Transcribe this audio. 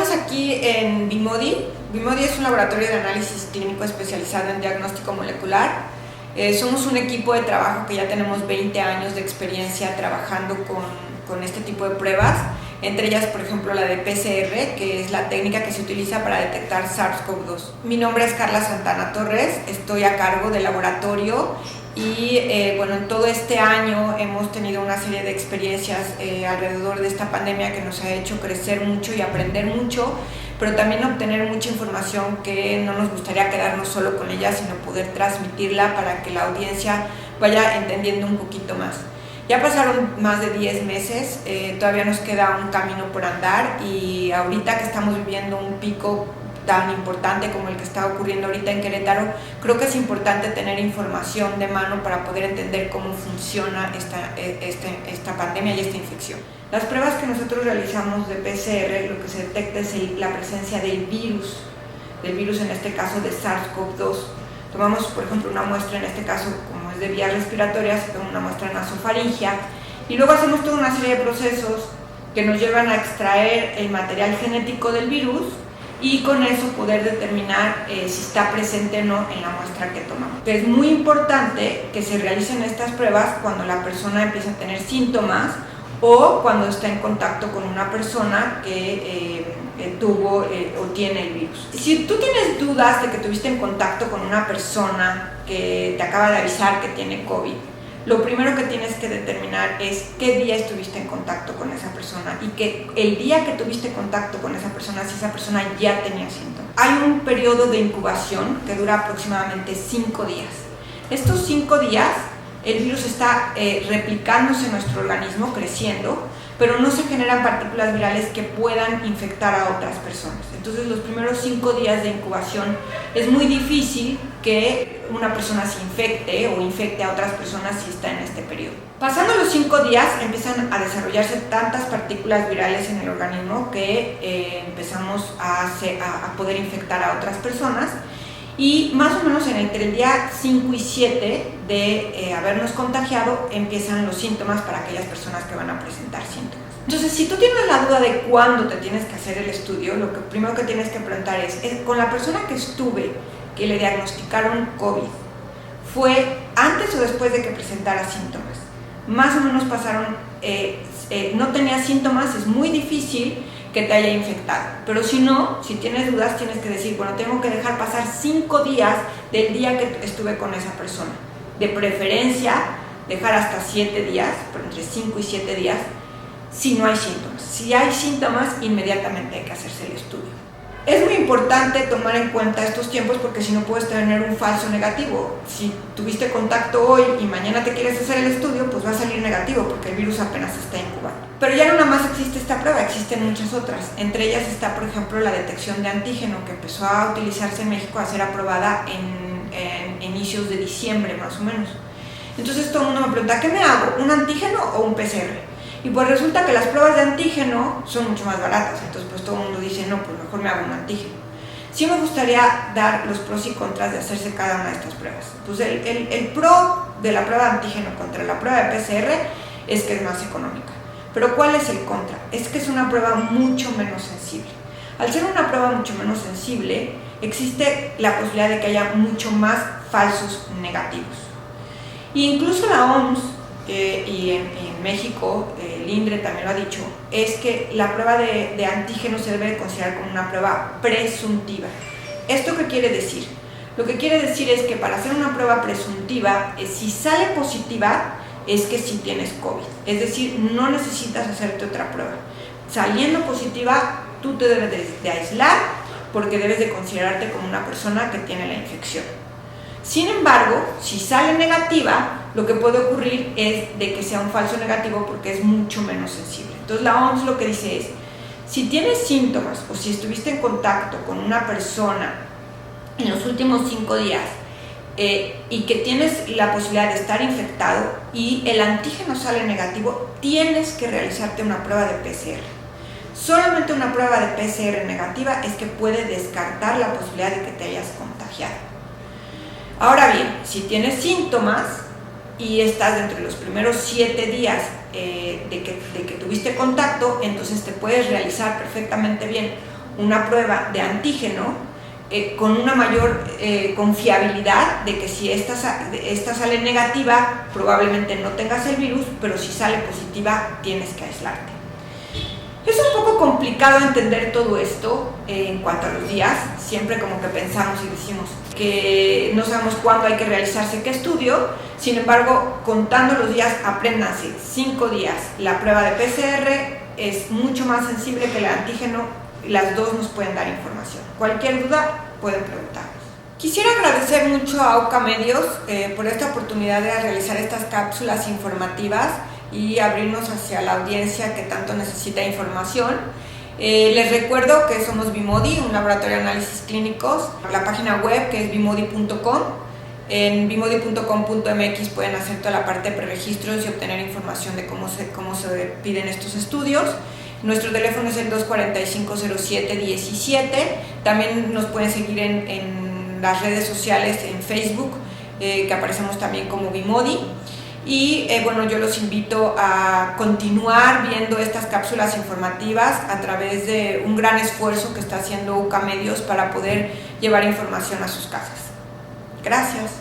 Estamos aquí en Bimodi. Bimodi es un laboratorio de análisis clínico especializado en diagnóstico molecular. Somos un equipo de trabajo que ya tenemos 20 años de experiencia trabajando con este tipo de pruebas, entre ellas, por ejemplo, la de PCR, que es la técnica que se utiliza para detectar SARS-CoV-2. Mi nombre es Carla Santana Torres, estoy a cargo del laboratorio y en todo este año hemos tenido una serie de experiencias alrededor de esta pandemia que nos ha hecho crecer mucho y aprender mucho, pero también obtener mucha información que no nos gustaría quedarnos solo con ella, sino poder transmitirla para que la audiencia vaya entendiendo un poquito más. Ya pasaron más de 10 meses, todavía nos queda un camino por andar y ahorita que estamos viviendo un pico tan importante como el que está ocurriendo ahorita en Querétaro, creo que es importante tener información de mano para poder entender cómo funciona esta pandemia y esta infección. Las pruebas que nosotros realizamos de PCR, lo que se detecta es la presencia del virus en este caso de SARS-CoV-2. Tomamos, por ejemplo, una muestra, en este caso, como es de vías respiratorias, se toma una muestra nasofaringea y luego hacemos toda una serie de procesos que nos llevan a extraer el material genético del virus y con eso poder determinar si está presente o no en la muestra que tomamos. Es muy importante que se realicen estas pruebas cuando la persona empieza a tener síntomas o cuando está en contacto con una persona que tuvo o tiene el virus. Si tú tienes dudas de que tuviste en contacto con una persona que te acaba de avisar que tiene COVID, lo primero que tienes que determinar es qué día estuviste en contacto con esa persona y que el día que tuviste contacto con esa persona, si esa persona ya tenía síntomas. Hay un periodo de incubación que dura aproximadamente 5 días. Estos 5 días el virus está replicándose en nuestro organismo, creciendo, pero no se generan partículas virales que puedan infectar a otras personas. Entonces, los primeros 5 días de incubación es muy difícil que una persona se infecte o infecte a otras personas si está en este periodo. Pasando los 5 días, empiezan a desarrollarse tantas partículas virales en el organismo que empezamos a poder infectar a otras personas. Y más o menos entre el día 5 y 7 de habernos contagiado empiezan los síntomas para aquellas personas que van a presentar síntomas. Entonces, si tú tienes la duda de cuándo te tienes que hacer el estudio, lo que primero que tienes que preguntar es con la persona que le diagnosticaron COVID, ¿fue antes o después de que presentara síntomas? Más o menos pasaron, no tenía síntomas, es muy difícil que te haya infectado, pero si no, si tienes dudas tienes que decir, bueno, tengo que dejar pasar 5 días del día que estuve con esa persona, de preferencia dejar hasta 7 días, pero entre 5 y 7 días, si no hay síntomas. Si hay síntomas, inmediatamente hay que hacerse el estudio. Es muy importante tomar en cuenta estos tiempos porque si no puedes tener un falso negativo. Si tuviste contacto hoy y mañana te quieres hacer el estudio, pues va a salir negativo porque el virus apenas está incubando. Pero ya no nada más existe esta prueba, existen muchas otras. Entre ellas está, por ejemplo, la detección de antígeno que empezó a utilizarse en México, a ser aprobada en inicios de diciembre más o menos. Entonces todo el mundo me pregunta, ¿qué me hago? ¿Un antígeno o un PCR? Y pues resulta que las pruebas de antígeno son mucho más baratas, entonces pues todo el mundo dice, no, pues mejor me hago un antígeno. Sí me gustaría dar los pros y contras de hacerse cada una de estas pruebas. Pues el pro de la prueba de antígeno contra la prueba de PCR es que es más económica. Pero ¿cuál es el contra? Es que es una prueba mucho menos sensible. Al ser una prueba mucho menos sensible, existe la posibilidad de que haya mucho más falsos negativos. E incluso la OMS, y en México, el INDRE también lo ha dicho, es que la prueba de antígeno se debe considerar como una prueba presuntiva. ¿Esto qué quiere decir? Lo que quiere decir es que para hacer una prueba presuntiva, si sale positiva, es que sí tienes COVID. Es decir, no necesitas hacerte otra prueba. Saliendo positiva, tú te debes de aislar porque debes de considerarte como una persona que tiene la infección. Sin embargo, si sale negativa, lo que puede ocurrir es de que sea un falso negativo porque es mucho menos sensible. Entonces la OMS lo que dice es, si tienes síntomas o si estuviste en contacto con una persona en los últimos 5 días y que tienes la posibilidad de estar infectado y el antígeno sale negativo, tienes que realizarte una prueba de PCR. Solamente una prueba de PCR negativa es que puede descartar la posibilidad de que te hayas contagiado. Ahora bien, si tienes síntomas y estás dentro de los primeros 7 días de que tuviste contacto, entonces te puedes realizar perfectamente bien una prueba de antígeno con una mayor confiabilidad de que si esta sale negativa, probablemente no tengas el virus, pero si sale positiva, tienes que aislarte. Es un poco complicado entender todo esto en cuanto a los días. Siempre como que pensamos y decimos que no sabemos cuándo hay que realizarse qué estudio. Sin embargo, contando los días, apréndanse 5 días. La prueba de PCR es mucho más sensible que el antígeno. Las dos nos pueden dar información. Cualquier duda pueden preguntarnos. Quisiera agradecer mucho a Auca Medios por esta oportunidad de realizar estas cápsulas informativas y abrirnos hacia la audiencia que tanto necesita información. Les recuerdo que somos Bimodi, un laboratorio de análisis clínicos. La página web que es bimodi.com. En bimodi.com.mx pueden hacer toda la parte de preregistros y obtener información de cómo se piden estos estudios. Nuestro teléfono es el 245-07-17. También nos pueden seguir en las redes sociales, en Facebook, que aparecemos también como Bimodi. Y bueno, yo los invito a continuar viendo estas cápsulas informativas a través de un gran esfuerzo que está haciendo Auca Medios para poder llevar información a sus casas. Gracias.